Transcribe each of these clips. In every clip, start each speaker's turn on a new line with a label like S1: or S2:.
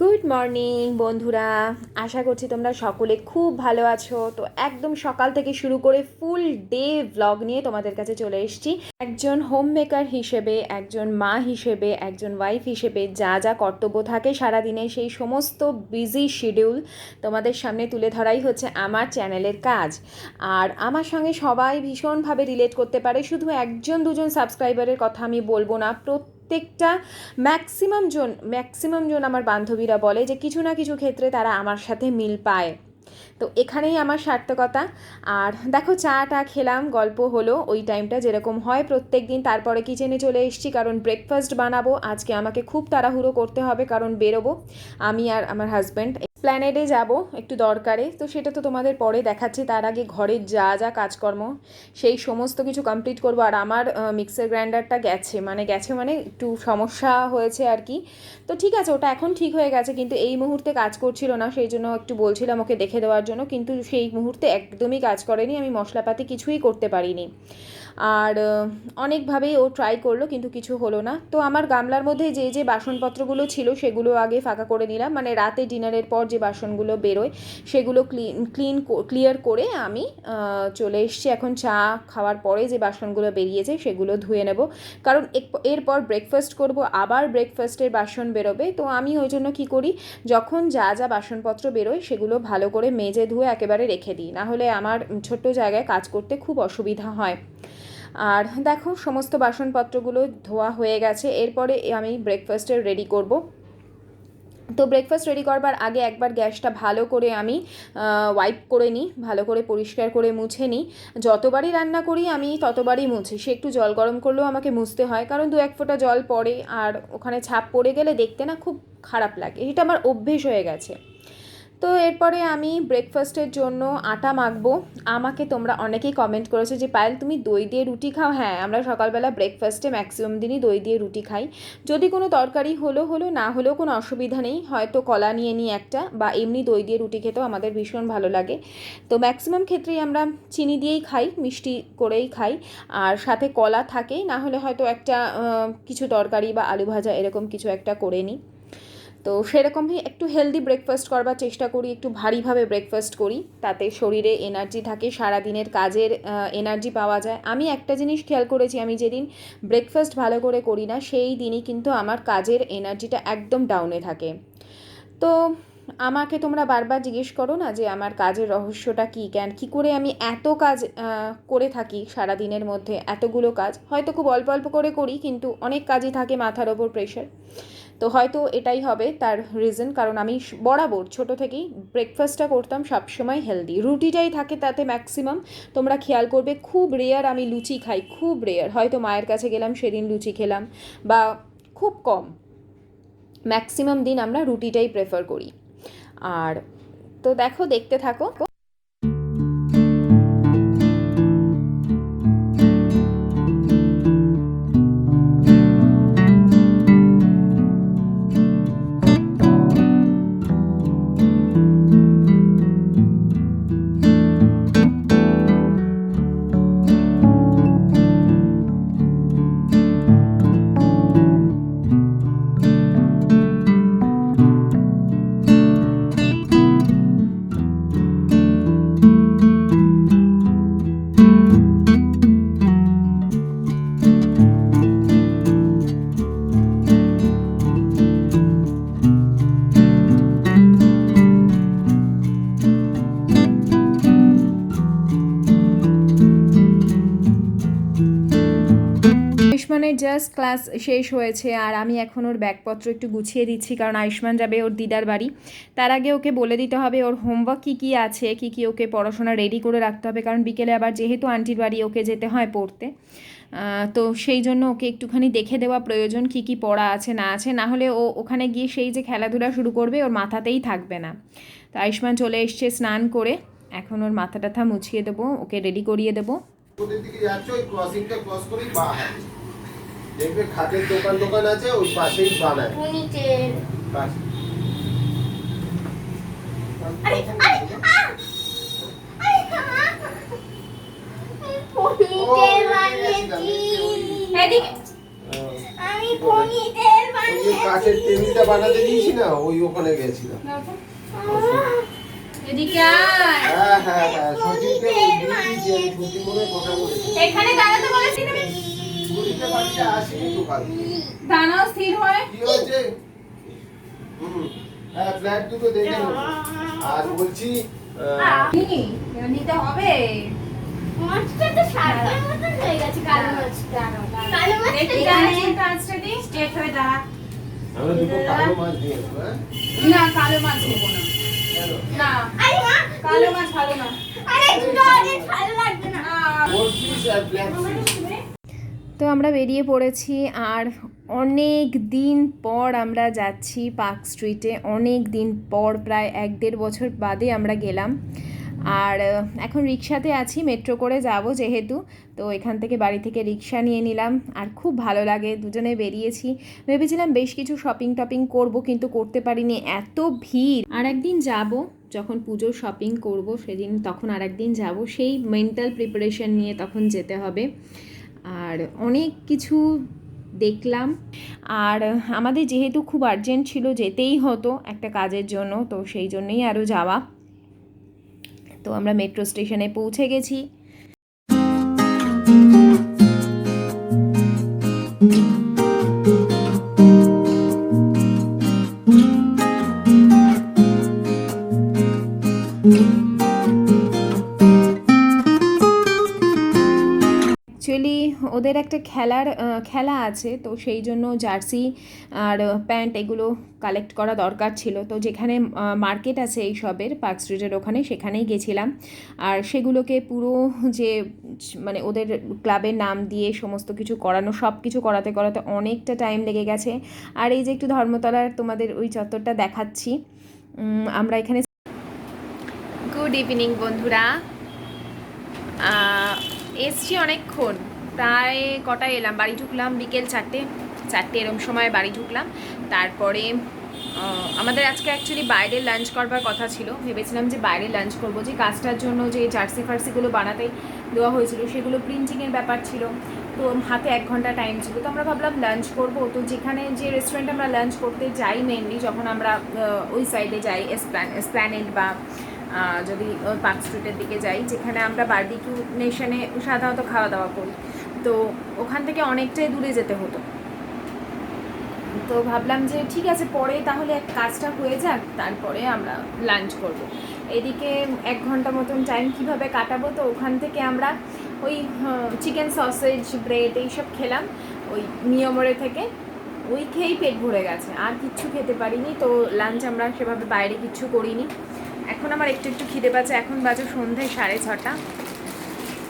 S1: Good morning বন্ধুরা, আশা করছি তোমরা সকলে খুব ভালো আছো। তো একদম সকাল থেকে শুরু করে ফুল ডে ভ্লগ নিয়ে তোমাদের কাছে চলে এসেছি। একজন হোম মেকার হিসেবে, একজন মা হিসেবে, একজন ওয়াইফ হিসেবে যা যা কর্তব্য থাকে সারাদিনে, সেই সমস্ত বিজি শিডিউল তোমাদের সামনে তুলে ধরাই হচ্ছে আমার চ্যানেলের কাজ। আর আমার সঙ্গে সবাই ভীষণভাবে রিলেট করতে পারে। শুধু একজন দুজন সাবস্ক্রাইবারের কথা আমি বলবো না, প্রত্যেকটা ম্যাক্সিমাম জন আমার বান্ধবীরা বলে যে কিছু না কিছু ক্ষেত্রে তারা আমার সাথে মিল পায়। তো এখানেই আমার সার্থকতা। আর দেখো, চাটা খেলাম, গল্প হলো, ওই টাইমটা যেরকম হয় প্রত্যেক দিন। তারপরে কিচেনে চলে এসেছি, কারণ ব্রেকফাস্ট বানাবো আজকে। আমাকে খুব তাড়াহুড়ো করতে হবে, কারণ বেরোবো আমি আর আমার হাজব্যান্ড প্ল্যানেডে যাব একটু দরকারে। তো সেটা তো তোমাদের পরে দেখাচ্ছি। তার আগে ঘরের যা যা কাজকর্ম সেই সমস্ত কিছু কমপ্লিট করবো। আর আমার মিক্সার গ্রাইন্ডারটা গেছে মানে একটু সমস্যা হয়েছে আর কি। তো ঠিক আছে, ওটা এখন ঠিক হয়ে গেছে, কিন্তু এই মুহূর্তে কাজ করছিল না, সেই জন্য একটু বলছিলাম ওকে দেখে দেওয়ার জন্য, কিন্তু সেই মুহূর্তে একদমই কাজ করেনি। আমি মশলাপাতি কিছুই করতে পারিনি। আর অনেকভাবেই ও ট্রাই করলো, কিন্তু কিছু হলো না। তো আমার গামলার মধ্যে যে যে বাসনপত্রগুলো ছিল সেগুলো আগে ফাঁকা করে নিলাম, মানে রাতে ডিনারের পর যে বাসনগুলো বেরোয় সেগুলো ক্লিয়ার করে আমি চলে এসেছি। এখন চা খাওয়ার পরে যে বাসনগুলো বেরিয়েছে সেগুলো ধুয়ে নেব, কারণ এরপর ব্রেকফাস্ট করব, আবার ব্রেকফাস্টের বাসন বেরোবে। তো আমি ওই জন্য কী করি, যখন যা যা বাসনপত্র বেরোয় সেগুলো ভালো করে মেজে ধুয়ে একেবারে রেখে দিই, নাহলে আমার ছোট্ট জায়গায় কাজ করতে খুব অসুবিধা হয়। আর দেখো, সমস্ত বাসনপত্রগুলো ধোয়া হয়ে গেছে। এরপরে আমি ব্রেকফাস্টের রেডি করব। তো ব্রেকফাস্ট রেডি করবার আগে একবার গ্যাসটা ভালো করে আমি ওয়াইপ করে নিই, ভালো করে পরিষ্কার করে মুছে নিই। যতবারই রান্না করি আমি ততবারই মুছি। সে একটু জল গরম করলেও আমাকে মুছতে হয়, কারণ দু এক ফোঁটা জল পড়ে, আর ওখানে ছাপ পড়ে গেলে দেখতে না খুব খারাপ লাগে। এটা আমার অভ্যেস হয়ে গেছে। তো এরপরে আমি ব্রেকফাস্টের জন্য আটা মাখবো। আমাকে তোমরা অনেকেই কমেন্ট করেছো যে পায়েল তুমি দই দিয়ে রুটি খাও। হ্যাঁ, আমরা সকালবেলা ব্রেকফাস্টে ম্যাক্সিমাম দিনই দই দিয়ে রুটি খাই। যদি কোনো তরকারি হলো, না হলেও কোনো অসুবিধা নেই, হয়তো কলা নিয়ে নিই একটা, বা এমনি দই দিয়ে রুটি খেতেও আমাদের ভীষণ ভালো লাগে। তো ম্যাক্সিমাম ক্ষেত্রেই আমরা চিনি দিয়েই খাই, মিষ্টি করেই খাই, আর সাথে কলা থাকেই, না হলে হয়তো একটা কিছু তরকারি বা আলু ভাজা এরকম কিছু একটা করে নিই। তো সেরকমই একটু হেলদি ব্রেকফাস্ট করবার চেষ্টা করি, একটু ভারীভাবে ব্রেকফাস্ট করি, তাতে শরীরে এনার্জি থাকে, সারাদিনের কাজের এনার্জি পাওয়া যায়। আমি একটা জিনিস খেয়াল করেছি, আমি যেদিন ব্রেকফাস্ট ভালো করে করি না সেই দিনই কিন্তু আমার কাজের এনার্জিটা একদম ডাউনে থাকে। তো আমাকে তোমরা বারবার জিজ্ঞেস করো না যে আমার কাজের রহস্যটা কী করে আমি এত কাজ করে থাকি সারাদিনের মধ্যে। এতগুলো কাজ হয়তো খুব অল্প অল্প করে করি, কিন্তু অনেক কাজই থাকে মাথার ওপর প্রেশার। তো হয়তো এটাই হবে তার রিজন, কারণ আমি বরাবর ছোটো থেকেই ব্রেকফাস্টটা করতাম সবসময় হেলদি, রুটিটাই থাকে তাতে ম্যাক্সিমাম। তোমরা খেয়াল করবে খুব রেয়ার আমি লুচি খাই, খুব রেয়ার। হয়তো মায়ের কাছে গেলাম সেদিন লুচি খেলাম, বা খুব কম। ম্যাক্সিমাম দিন আমরা রুটিটাই প্রেফার করি। আর তো দেখো, দেখতে থাকো। আয়ুষ্মানের জাস্ট ক্লাস শেষ হয়েছে, আর আমি এখন ওর ব্যাগপত্র একটু গুছিয়ে দিচ্ছি, কারণ আয়ুষ্মান যাবে ওর দিদার বাড়ি। তার আগে ওকে বলে দিতে হবে ওর হোমওয়ার্ক কী আছে, কী ওকে পড়াশোনা রেডি করে রাখতে হবে, কারণ বিকেলে আবার যেহেতু আন্টির বাড়ি ওকে যেতে হয় পড়তে। তো সেই জন্য ওকে একটুখানি দেখে দেওয়া প্রয়োজন কী পড়া আছে না আছে, না হলে ও ওখানে গিয়ে সেই যে খেলাধুলা শুরু করবে ওর মাথাতেই থাকবে না। তো আয়ুষ্মান চলে এসছে স্নান করে, এখন ওর মাথা টাথা মুছিয়ে দেবো, ওকে রেডি করিয়ে দেবো।
S2: দেখবে খাটের দোকান আছে, ওই পাশেই বানায় কাঠের টেবিলটা বানাতে দিয়েছি না, ওই ওখানে গেছিলাম।
S1: এদিকে আয়।
S2: হ্যাঁ সচিনকে দিয়েছি, আমি সচিন মনে কথা বলেছি।
S1: এখানে দাঁড়াতে বলেছি না?
S2: সচিনকে বাড়িতে আসিনি তো কালকে।
S1: দাঁড়াও স্থির হয়ে।
S2: কি হয়েছে? হ্যাঁ ফ্ল্যাট দুটো দেখে নেবো। আর বলছি
S1: নিতে হবে।
S3: মাছটা তো সাদের মতন হয়ে গেছে, কালো মাছটা। কালো মাছটা
S1: স্ট্রেট হয়ে দাঁড়া।
S2: আমরা দুটো কালো মাছ দিয়ে দেবো, হ্যাঁ?
S1: না, কালো মাছ নেবো না।
S2: কেন?
S1: না,
S3: আরে মা,
S1: কালো মাছ ভালো না।
S3: আরে দুটো অনেক ভালো লাগবে না।
S2: গোল্ডফিশ আর ব্ল্যাক ফিশ।
S1: তো আমরা বেরিয়ে পড়েছি, আর অনেক দিন পর আমরা যাচ্ছি পার্ক স্ট্রিটে। অনেক দিন পর, প্রায় 1-1.5 বছর বাদে আমরা গেলাম। আর এখন রিক্সাতে আছি, মেট্রো করে যাব যেহেতু, তো এখান থেকে বাড়ি থেকে রিক্সা নিয়ে নিলাম। আর খুব ভালো লাগে, দুজনে বেরিয়েছি। ভেবেছিলাম বেশ কিছু শপিং টপিং করব, কিন্তু করতে পারিনি, এত ভিড়। আর একদিন যাব, যখন পুজোর শপিং করব সেদিন, তখন আর একদিন যাব, সেই মেন্টাল প্রিপারেশন নিয়ে তখন যেতে হবে। আর অনেক কিছু দেখলাম। আর আমাদের যেহেতু খুব আর্জেন্ট ছিল, যেতেই হতো একটা কাজের জন্য, তো সেই জন্যই আরও যাওয়া। তো আমরা মেট্রো স্টেশনে পৌঁছে গেছি। অ্যাকচুয়ালি ওদের একটা খেলা আছে, তো সেই জন্য জার্সি আর প্যান্ট এগুলো কালেক্ট করা দরকার ছিল। তো যেখানে মার্কেট আছে এই সবের, পার্ক স্ট্রিটের ওখানে, সেখানেই গেছিলাম। আর সেগুলোকে পুরো যে মানে ওদের ক্লাবের নাম দিয়ে সমস্ত কিছু করানো, সব কিছু করাতে করাতে অনেকটা টাইম লেগে গেছে। আর এই যে একটু ধর্মতলার তোমাদের ওই চত্বরটা দেখাচ্ছি, আমরা এখানে। গুড ইভিনিং বন্ধুরা, এসছি অনেকক্ষণ, প্রায় কটায় এলাম, বাড়ি ঢুকলাম বিকেল 4টে এরম সময় বাড়ি ঢুকলাম। তারপরে আমাদের আজকে অ্যাকচুয়ালি বাইরে লাঞ্চ করবার কথা ছিল, ভেবেছিলাম যে বাইরে লাঞ্চ করব, যে কাজটার জন্য যে জার্সি ফার্সিগুলো বানাতে দেওয়া হয়েছিল সেগুলো প্রিন্টিংয়ের ব্যাপার ছিল, তো হাতে 1 ঘন্টা টাইম ছিল। তো আমরা ভাবলাম লাঞ্চ করব, তো যেখানে যে রেস্টুরেন্টে আমরা লাঞ্চ করতে যাই মেনলি, যখন আমরা ওই সাইডে যাই, এসপ্ল্যানেড বা যদি পার্ক স্ট্রিটের দিকে যাই, যেখানে আমরা বারবিকিউ নেশনে সাধারণত খাওয়া দাওয়া করি, তো ওখান থেকে অনেকটাই দূরে যেতে হতো। তো ভাবলাম যে ঠিক আছে, পরে তাহলে কাজটা হয়ে যাক, তারপরে আমরা লাঞ্চ করব। এদিকে 1 ঘন্টা মতন টাইম কীভাবে কাটাবো, তো ওখান থেকে আমরা ওই চিকেন সসেজ, ব্রেড এইসব খেলাম ওই নিয়মরে থেকে। ওই খেয়েই পেট ভরে গেছে, আর কিচ্ছু খেতে পারিনি। তো লাঞ্চ আমরা সেভাবে বাইরে কিচ্ছু করিনি। এখন আমার একটু খিদে পাচ্ছে, এখন বাজে সন্ধ্যায় 6:30।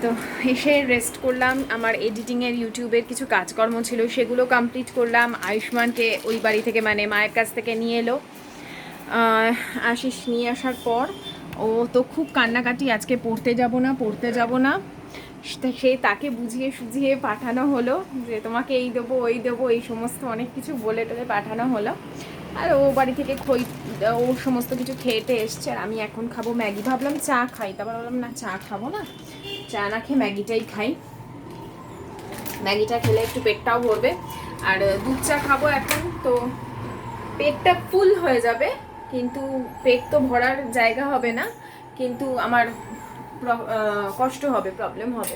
S1: তো এসে রেস্ট করলাম, আমার এডিটিংয়ের ইউটিউবের কিছু কাজকর্ম ছিল সেগুলো কমপ্লিট করলাম। আয়ুষ্মানকে ওই বাড়ি থেকে মানে মায়ের কাছ থেকে নিয়ে এলো আশিস, নিয়ে আসার পর ও তো খুব কান্নাকাটি, আজকে পড়তে যাব না। সে তাকে বুঝিয়ে সুঝিয়ে পাঠানো হলো যে তোমাকে এই দেবো ওই দেবো, এই সমস্ত অনেক কিছু বলে টলে পাঠানো হলো। আর ও বাড়ি থেকে ও সমস্ত কিছু খেয়েটে এসছে। আর আমি এখন খাবো ম্যাগি, ভাবলাম চা খাই, তারপর ভাবলাম না, চা খাবো না, চা না খেয়ে ম্যাগিটাই খাই। ম্যাগিটা খেলে একটু পেটটাও ভরবে। আর দুধ চা খাবো এখন, তো পেটটা ফুল হয়ে যাবে, কিন্তু পেট তো ভরার জায়গা হবে না, কিন্তু আমার কষ্ট হবে, প্রবলেম হবে,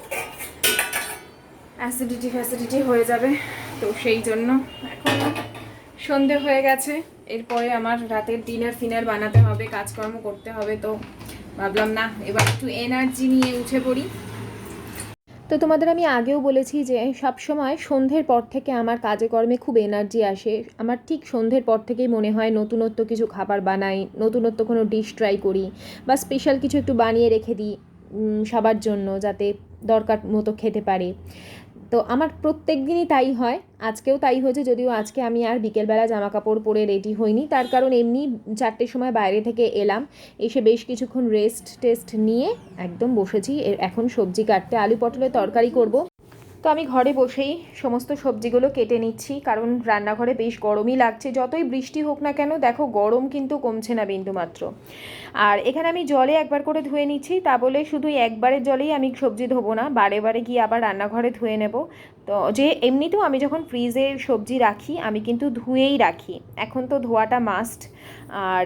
S1: অ্যাসিডিটি হয়ে যাবে। তো সেই জন্য এখন সন্ধে হয়ে গেছে, এরপরে আমার রাতের ডিনার বানাতে হবে, কাজকর্ম করতে হবে। তো ভাবলাম না, এবার একটু এনার্জি নিয়ে উঠে পড়ি। তো তোমাদের আমি আগেও বলেছি যে সব সময় সন্ধ্যের পর থেকে আমার কাজে কর্মে খুব এনার্জি আসে। আমার ঠিক সন্ধ্যের পর থেকেই মনে হয় নতুনত্ব কিছু খাবার বানাই, নতুনত্ব কোনো ডিশ ট্রাই করি, বা স্পেশাল কিছু একটু বানিয়ে রেখে দিই সবার জন্য, যাতে দরকার মতো খেতে পারে। তো আমার প্রত্যেক দিনই তাই হয়, আজকেও তাই হয়েছে, যদিও আজকে আমি আর বিকেলবেলা জামা কাপড় পরে রেডি হইনি, তার কারণ এমনি 4টের সময় বাইরে থেকে এলাম, এসে বেশ কিছুক্ষণ রেস্ট নিয়ে একদম বসেছি। এখন সবজি কাটতে, আলু পটলের তরকারি করব। তো আমি ঘরে বসেই সমস্ত সবজিগুলো কেটে নিচ্ছি, কারণ রান্নাঘরে বেশ গরমই লাগছে। যতই বৃষ্টি হোক না কেন দেখো গরম কিন্তু কমছে না বিন্দুমাত্র। আর এখানে আমি জলে একবার করে ধুয়ে নিচ্ছি, তা বলে শুধু একবারের জলেই আমি সবজি ধোবো না, বারে বারে গিয়ে আবার রান্নাঘরে ধুয়ে নেব। তো যে এমনিতেও আমি যখন ফ্রিজে সবজি রাখি আমি কিন্তু ধুয়েই রাখি, এখন তো ধোয়াটা মাস্ট। আর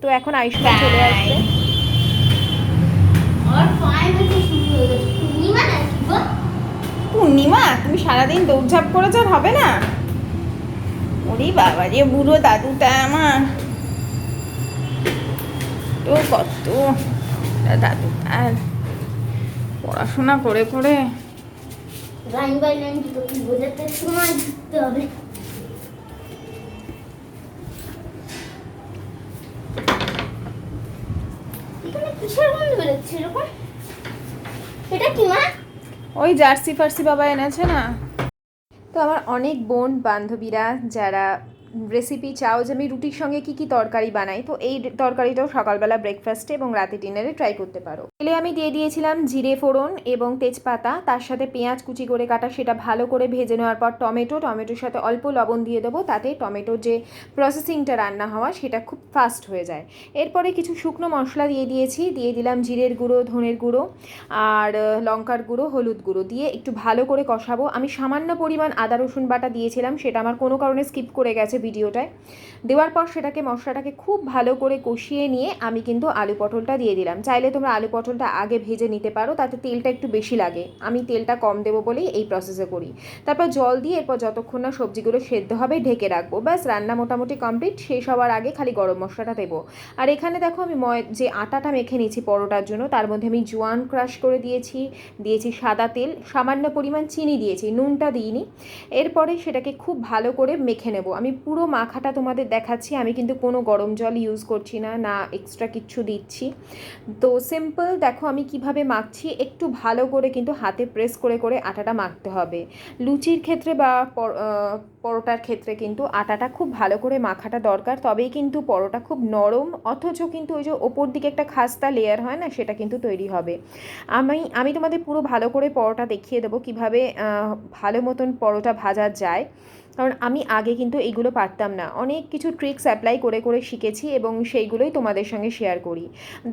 S1: তো এখন আয়ুষ্মান চলে আসবে।
S3: আর ফাইনালি শুরু হয়ে গেছে পূর্ণিমা নাকি গো?
S1: পূর্ণিমা, তুমি সারাদিন দৌড়ঝাঁপ করেছো, আর হবে না? ওরে বাবা রে, বুড়ো দাদুটা আমার তো কত দাদুটার পড়াশোনা করে করে
S3: লাইন বাই লাইন দুটো কি বোঝাতে সময় দিতে হবে। এখানে কিসের গন্ধ বেরোচ্ছে এরকম? এটা কি মা?
S1: ওই জার্সি ফার্সি বাবা এনেছে না। তো আমার অনেক বোন বান্ধবীরা যারা রেসিপি চাও যে আমি রুটির সঙ্গে কি কি তরকারি বানাই, তো এই তরকারিটাও সকালবেলা ব্রেকফাস্টে এবং রাতে ডিনারে ট্রাই করতে পারো। তেলে আমি দিয়ে দিয়েছিলাম জিরে ফোড়ন এবং তেজপাতা, তার সাথে পেঁয়াজ কুচি করে কাটা, সেটা ভালো করে ভেজে নেওয়ার পর টমেটোর সাথে অল্প লবণ দিয়ে দেবো, তাতে টমেটোর যে প্রসেসিংটা রান্না হওয়া সেটা খুব ফাস্ট হয়ে যায়। এরপরে কিছু শুকনো মশলা দিয়ে দিলাম জিরের গুঁড়ো, ধনের গুঁড়ো আর লঙ্কার গুঁড়ো, হলুদ গুঁড়ো দিয়ে একটু ভালো করে কষাবো। আমি সামান্য পরিমাণ আদা রসুন বাটা দিয়েছিলাম, সেটা আমার কোনো কারণে স্কিপ করে গেছে ভিডিওটায়। দেওয়ার পর মশলাটাকে খুব ভালো করে কষিয়ে নিয়ে আমি কিন্তু আলু পটলটা দিয়ে দিলাম। চাইলে তোমরা আলু পটলটা আগে ভেজে নিতে পারো, তাতে তেলটা একটু বেশি লাগে, আমি তেলটা কম দেবো বলেই এই প্রসেসে করি। তারপর জল দিয়ে এরপর যতক্ষণ না সবজিগুলো সেদ্ধ হবে ঢেকে রাখবো, ব্যাস রান্না মোটামুটি কমপ্লিট। শেষ হওয়ার আগে খালি গরম মশলাটা দেবো। আর এখানে দেখো আমি যে আটাটা মেখে নিয়েছি পরোটার জন্য, তার মধ্যে আমি জোয়ান ক্রাশ করে দিয়েছি সাদা তেল, সামান্য পরিমাণ চিনি দিয়েছি, নুনটা দিইনি। এরপরে সেটাকে খুব ভালো করে মেখে নেব। আমি পুরো মাখাটা তোমাদের দেখাচ্ছি, আমি কিন্তু কোনো গরম জল ইউজ করছি না, না এক্সট্রা কিচ্ছু দিচ্ছি। তো সিম্পল দেখো আমি কিভাবে মাখছি, একটু ভালো করে কিন্তু হাতে প্রেস করে করে আটাটা মাখতে হবে। লুচির ক্ষেত্রে বা পরোটার ক্ষেত্রে কিন্তু আটাটা খুব ভালো করে মাখাটা দরকার, তবেই কিন্তু পরোটা খুব নরম, অথচ কিন্তু ওই যে ওপর দিকে একটা খাস্তা লেয়ার হয় না, সেটা কিন্তু তৈরি হবে। আমি তোমাদের পুরো ভালো করে পরোটা দেখিয়ে দেবো কীভাবে ভালো মতন পরোটা ভাজা যায়, কারণ আমি আগে কিন্তু এইগুলো পারতাম না। অনেক কিছু ট্রিক্স অ্যাপ্লাই করে করে শিখেছি এবং সেইগুলোই তোমাদের সঙ্গে শেয়ার করি।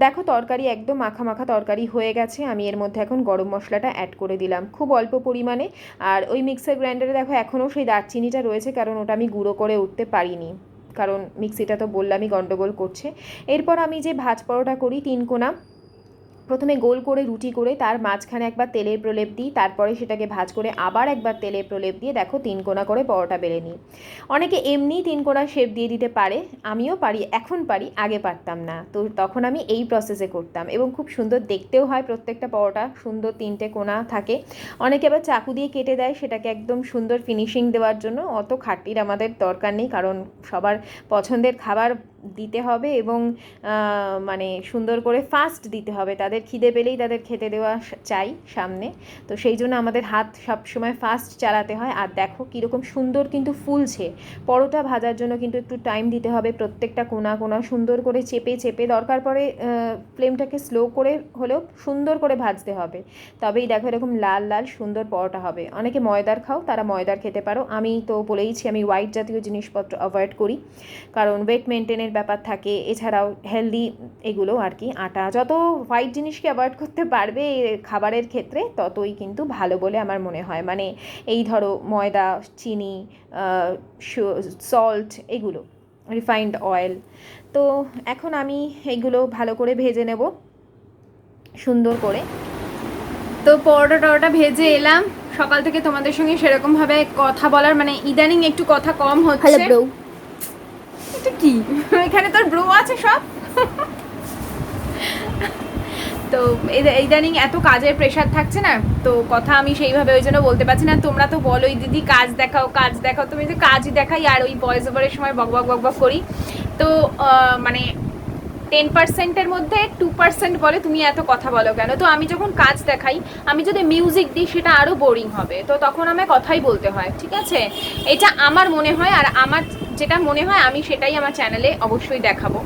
S1: দেখো তরকারি একদম মাখা মাখা তরকারি হয়ে গেছে। আমি এর মধ্যে এখন গরম মশলাটা অ্যাড করে দিলাম খুব অল্প পরিমাণে। আর ওই মিক্সার গ্রাইন্ডারে দেখো এখনও সেই দারচিনিটা রয়েছে, কারণ ওটা আমি গুঁড়ো করে উঠতে পারিনি, কারণ মিক্সিটা তো বললামই গন্ডগোল করছে। এরপর আমি যে ভাজ পরোটা করি 3 কোনা, প্রথমে গোল করে রুটি করে তার মাঝখানে একবার তেলের প্রলেপ দিই, তারপরে সেটাকে ভাজ করে আবার একবার তেলের প্রলেপ দিয়ে দেখো 3 কোনা করে পরোটা বেলে নিই। অনেকে এমনি 3 কোনা শেপ দিয়ে দিতে পারে, আমিও পারি, এখন পারি, আগে পারতাম না। তো তখন আমি এই প্রসেসে করতাম এবং খুব সুন্দর দেখতেও হয়, প্রত্যেকটা পরোটা সুন্দর 3টে কোনা থাকে। অনেকে আবার চাকু দিয়ে কেটে দেয় সেটাকে একদম সুন্দর ফিনিশিং দেওয়ার জন্য। অত খাটনির আমাদের দরকার নেই, কারণ সবার পছন্দের খাবার দিতে হবে এবং মানে সুন্দর করে ফাস্ট দিতে হবে, তাদের খিদে পেলেই তাদের খেতে দেওয়া চাই সামনে। তো সেই জন্য আমাদের হাত সবসময় ফাস্ট চালাতে হয়। আর দেখো কীরকম সুন্দর কিন্তু ফুলছে। পরোটা ভাজার জন্য কিন্তু একটু টাইম দিতে হবে, প্রত্যেকটা কোনা কোনা সুন্দর করে চেপে চেপে, দরকার পড়ে ফ্লেমটাকে স্লো করে হলেও সুন্দর করে ভাজতে হবে, তবেই দেখো এরকম লাল লাল সুন্দর পরোটা হবে। অনেকে ময়দার খাও, তারা ময়দার খেতে পারো, আমি তো বলেইছি আমি হোয়াইট জাতীয় জিনিসপত্র অ্যাভয়েড করি, কারণ ওয়েট মেনটেনের ব্যাপার থাকে, এছাড়াও হেলদি এগুলো আর কি। আটা যত হোয়াইট জিনিসকে অ্যাভয়েড করতে পারবে খাবারের ক্ষেত্রে ততই কিন্তু ভালো বলে আমার মনে হয়। মানে এই ধরো ময়দা, চিনি, সল্ট, এগুলো রিফাইন্ড অয়েল। তো এখন আমি এইগুলো ভালো করে ভেজে নেব সুন্দর করে। তো পরোটা ভেজে এলাম, সকাল থেকে তোমাদের সঙ্গে সেরকমভাবে কথা বলার মানে ইদানিং একটু কথা কম হচ্ছে। এটা কি এখানে তোর ব্রো আছে সব তো ইদানিং এত কাজের প্রেশার থাকছে না, তো কথা আমি সেইভাবে ওই জন্য বলতে পারছি না। তোমরা তো বলোই দিদি কাজ দেখাও কাজ দেখাও, তুমি তো কাজই দেখাই আর ওই ভয়েস ওভারের সময় বকবক বকবক করি। তো মানে 10%-এর মধ্যে 2% বলে তুমি এত কথা বলো কেন। তো আমি যখন কাজ দেখাই, আমি যদি মিউজিক দিই সেটা আরও বোরিং হবে, তো তখন আমায় কথাই বলতে হয়, ঠিক আছে? এটা আমার মনে হয়, আর আমার যেটা মনে হয় আমি সেটাই আমার চ্যানেলে অবশ্যই দেখাবো,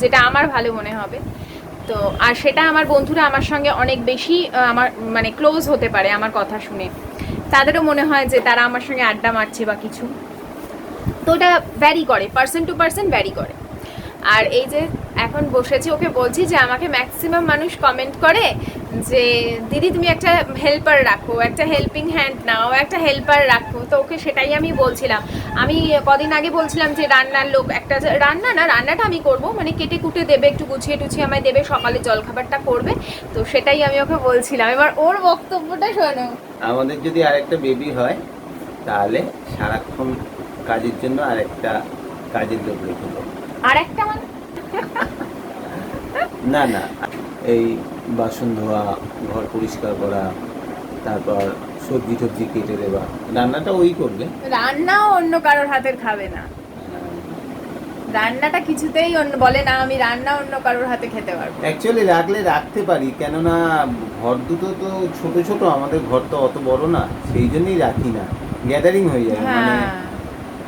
S1: যেটা আমার ভালো মনে হবে। তো আর সেটা আমার বন্ধুরা আমার সঙ্গে অনেক বেশি আমার মানে ক্লোজ হতে পারে আমার কথা শুনে। তাদেরও মনে হয় যে তারা আমার সঙ্গে আড্ডা মারছে বা কিছু। তো ওটা ভ্যারি করে, পার্সন টু পার্সন ভ্যারি করে। আর এই যে এখন বসেছি, ওকে বলছি যে আমাকে ম্যাক্সিমাম মানুষ কমেন্ট করে যে দিদি তুমি একটা হেল্পার রাখো, একটা হেল্পিং হ্যান্ড নাও, একটা হেল্পার রাখো। তো ওকে সেটাই আমি বলছিলাম। আমি কদিন আগে বলছিলাম যে রান্নার লোক একটা, রান্নাটা আমি করব, মানে কেটে কুটে দেবে, একটু গুছিয়ে টুছিয়ে আমায় দেবে, সকালে জলখাবারটা করবে। তো সেটাই আমি ওকে বলছিলাম। এবার ওর বক্তব্যটা শোনো।
S2: আমাদের যদি আরেকটা বেবি হয় তাহলে সারাক্ষণ কাজের জন্য আরেকটা কাজের লোক রেখে দেবো।
S1: আর একটা মানে
S2: না না, এই বাসন ধোয়া, ঘর পরিষ্কার করা, তারপর সবজি টবজি কেটে দেওয়া, রান্নাটা ওই করবে।
S1: রান্নাও অন্য কারোর হাতের খাবে না, রান্নাটা কিছুতেই বলে না আমি রান্না অন্য কারোর হাতে খেতে পারবো।
S2: অ্যাকচুয়ালি রাখলে রাখতে পারি, কেননা ঘর দুটো তো ছোট ছোট, আমাদের ঘর তো অত বড় না, সেই জন্যই রাখি না, গ্যাদারিং হয়ে যায়। মানে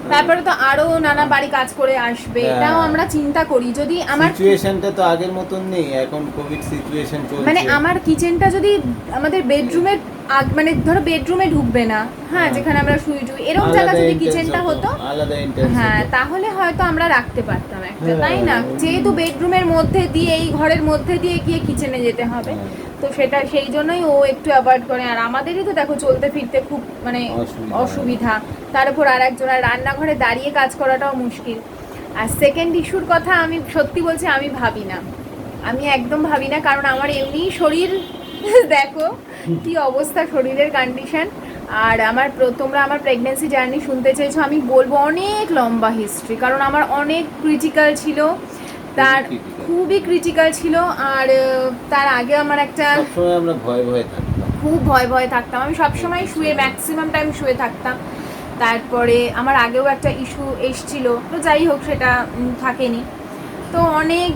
S1: হ্যাঁ, তারপরে তো আরো নানা বাড়ি কাজ করে আসবে,
S2: হ্যাঁ।
S1: এটাও আমরা চিন্তা করি। যদি আমার
S2: সিচুয়েশনটা তো আগের মতন নেই, এখন কোভিড সিচুয়েশন চলছে।
S1: মানে আমার কিচেনটা যদি আমাদের বেডরুমের মানে ধরো বেডরুমে ঢুকবে না, হ্যাঁ, যেখানে আমরা শুই এরকম জায়গা যদি কিচেনটা হতো,
S2: আলাদা ইন্টেন্স,
S1: হ্যাঁ, তাহলে হয়তো আমরা রাখতে পারতাম একটা,
S2: হ্যাঁ,
S1: তাই না? যেহেতু বেডরুমের মধ্যে দিয়ে, এই ঘরের মধ্যে দিয়ে গিয়ে কিচেনে যেতে হবে, তো সেটা সেই জন্যই ও একটু অ্যাভয়েড করে। আর আমাদেরই তো দেখো চলতে ফিরতে খুব মানে অসুবিধা, তার উপর আর একজনের রান্নাঘরে দাঁড়িয়ে কাজ করাটাও মুশকিল। আর সেকেন্ড ইস্যুর কথা আমি সত্যি বলছি, আমি ভাবি না, আমি একদম ভাবি না, কারণ আমার এমনি শরীর দেখো কি অবস্থা, শরীরের কন্ডিশন। আর আমার তোমরা আমার প্রেগনেন্সি জার্নি শুনতে চেয়েছো, আমি বলবো অনেক লম্বা হিস্ট্রি, কারণ আমার অনেক ক্রিটিক্যাল ছিল, তার খুবই ক্রিটিক্যাল ছিল। আর তার আগে আমার একটা
S2: সবসময় আমরা ভয়ে থাকতাম,
S1: খুব ভয়ে থাকতাম, আমি সবসময় শুয়ে, ম্যাক্সিমাম টাইম শুয়ে থাকতাম। তারপরে আমার আগেও একটা ইস্যু এসছিল, তো যাই হোক সেটা থাকেনি। তো অনেক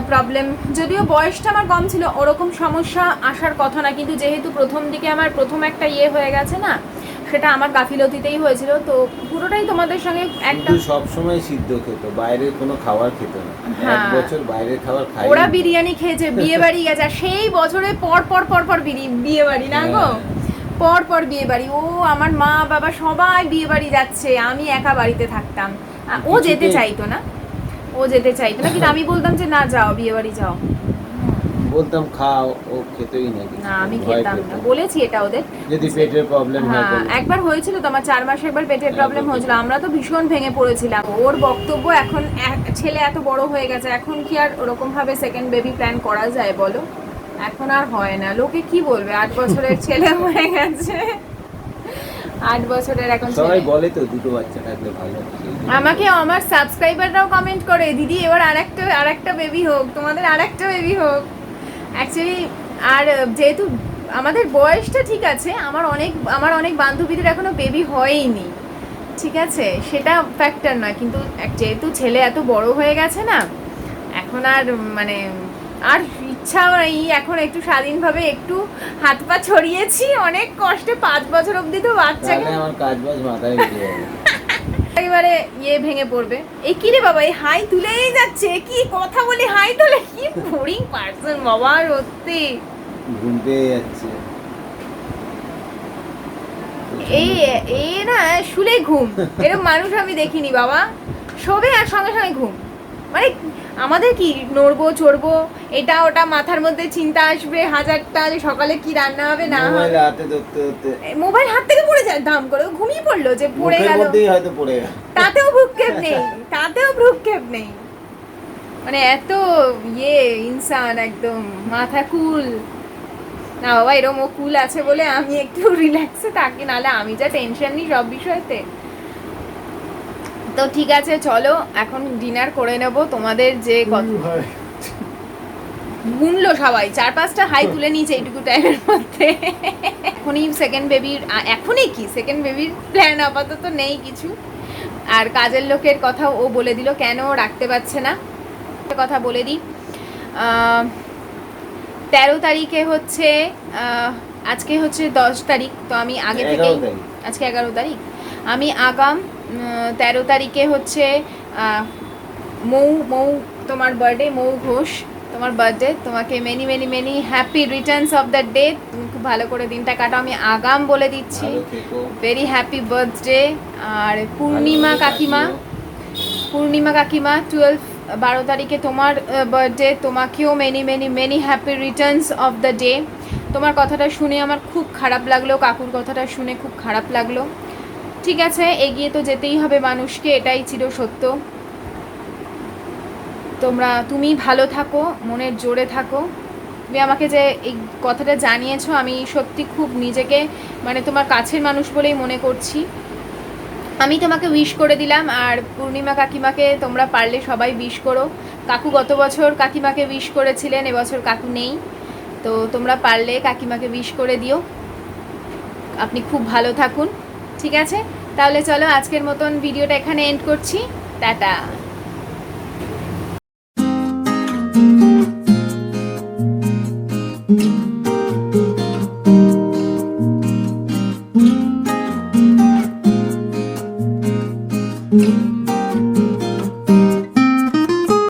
S1: প্রবলেম, যদিও বয়সটা আমার কম ছিল, ওরকম সমস্যা আসার কথা না, কিন্তু যেহেতু প্রথম দিকে আমার প্রথম একটা হয়ে গেছে না, সেটা আমার গাফিলতিতেই হয়েছিল। তো পুরোটাই তোমাদের সঙ্গে একটা,
S2: সব সময় সিদ্ধ খেত, বাইরের কোনো খাবার খেত না। এক বছর বাইরের খাবার খাই,
S1: ওরা বিরিয়ানি খেয়েছে, বিয়ে বাড়ি গেছে, আর সেই বছরে পর বিয়ে বাড়ি না গো, পর বিয়ে বাড়ি। ও আমার মা বাবা সবাই বিয়ে বাড়ি যাচ্ছে, আমি একা বাড়িতে থাকতাম। ও যেতে চাইতো না, কিন্তু আমি বলতাম যে না যাও, বিয়ে বাড়ি যাও,
S2: বলতাম খাও, ও খেতই না।
S1: না আমি খেতাম না, বলেছি এটা ওদের।
S2: যদি পেটের প্রবলেম হয়,
S1: হ্যাঁ, একবার হয়েছিল তো আমার 4 মাসে একবার পেটের প্রবলেম হয়েছিল, আমরা তো ভীষণ ভেঙে পড়েছিলাম। ওর বক্তব্য, এখন ছেলে এত বড় হয়ে গেছে, এখন কি আর ওরকম ভাবে সেকেন্ড বেবি প্ল্যান করা যায় বলো? এখন আর হয় না, লোকে কি বলবে, 8 বছরের ছেলে হয়ে গেছে, 8 বছরের এখন
S2: সবাই বলে তো দুটো বাচ্চা থাকলে ভালো।
S1: আমাকে আমার সাবস্ক্রাইবাররাও কমেন্ট করে দিদি এবার আরেকটা বেবি হোক, তোমাদের আরেকটা বেবি হোক। অ্যাকচুয়ালি আর যেহেতু আমাদের বয়সটা ঠিক আছে, আমার অনেক বান্ধবীদের এখনো বেবি হয়ইনি, ঠিক আছে, সেটা ফ্যাক্টর নয়, কিন্তু যেহেতু ছেলে এত বড় হয়ে গেছে না, এখন আর মানে আর ইচ্ছা নেই, এখন একটু স্বাধীনভাবে একটু হাত পা ছড়িয়েছি, অনেক কষ্টে 5 বছর অবধি তো বাচ্চাকে,
S2: আমার কাজ বাজ মাথায় উঠে যাবে,
S1: একেবারে ভেঙে পড়বে। এই কি রে বাবা, এই হাই তুলেই যাচ্ছে, কি কথা বলি হাই তুলে, কি বোরিং পার্সন বাবা, সত্যি
S2: ঘুম পেয়ে যাচ্ছে।
S1: এই না শুলে ঘুম, এরকম মানুষ আমি দেখিনি বাবা, শোবে আর সঙ্গে সঙ্গে ঘুম। মানে আমাদের কি নড়বো চড়বো, এটা ওটা মাথার মধ্যে চিন্তা আসবে হাজারটা, যে সকালে কি রান্না হবে না হবে,
S2: মোবাইল হাতে ধরতে
S1: মোবাইল হাত থেকে পড়ে যায়, দাম করে ঘুমিয়ে পড়লো, যে পড়ে গেল,
S2: হয়তো পড়ে গেল,
S1: তাতেও ভ্রুক্ষেপ নেই, মানে এত ইনসান, একদম মাথা কুল না বাবা, এরকম ও কুল আছে বলে আমি একটু রিল্যাক্সে থাকি, নাহলে আমি যা টেনশন নিই সব বিষয়তে। তো ঠিক আছে, চলো এখন ডিনার করে নেব। তোমাদের যে গুনলো সবাই, 4-5টা হাই তুলে নিয়েছে এইটুকু টাইমের মধ্যে। এখনই সেকেন্ড বেবির প্ল্যান আপাতত নেই কিছু। আর কাজের লোকের কথা ও বলে দিল কেন রাখতে পারছে না, কথা বলে দিই। 13 তারিখে হচ্ছে, আজকে হচ্ছে 10 তারিখ, তো আমি আগে থেকেই, আজকে 11 তারিখ, আমি আগাম 13 তারিখে হচ্ছে মৌ তোমার বার্থডে, মৌ ঘোষ তোমার বার্থডে, তোমাকে many many many happy returns of the day. তুমি খুব ভালো করে দিনটা কাটাও, আমি আগাম বলে দিচ্ছি।
S2: ভালো থেকো।
S1: Very happy birthday. আর পূর্ণিমা কাকিমা, পূর্ণিমা কাকিমা 12 তারিখে তোমার বার্থডে, তোমাকেও many many many happy returns of the day. তোমার কথাটা শুনে আমার খুব খারাপ লাগলো, কাকুর কথাটা শুনে খুব খারাপ লাগলো। ঠিক আছে, এগিয়ে তো যেতেই হবে মানুষকে, এটাই চিরসত্য। তুমি ভালো থাকো, মনের জোরে থাকো। তুমি আমাকে যে এই কথাটা জানিয়েছো, আমি সত্যি খুব নিজেকে মানে তোমার কাছের মানুষ বলেই মনে করছি। আমি তোমাকে উইশ করে দিলাম, আর পূর্ণিমা কাকিমাকে তোমরা পারলে সবাই উইশ করো। কাকু গত বছর কাকিমাকে উইশ করেছিলেন, এবছর কাকু নেই, তো তোমরা পারলে কাকিমাকে উইশ করে দিও। আপনি খুব ভালো থাকুন। ঠিক আছে, তাহলে চলো আজকের মতন ভিডিওটা এখানে এন্ড করছি। টাটা।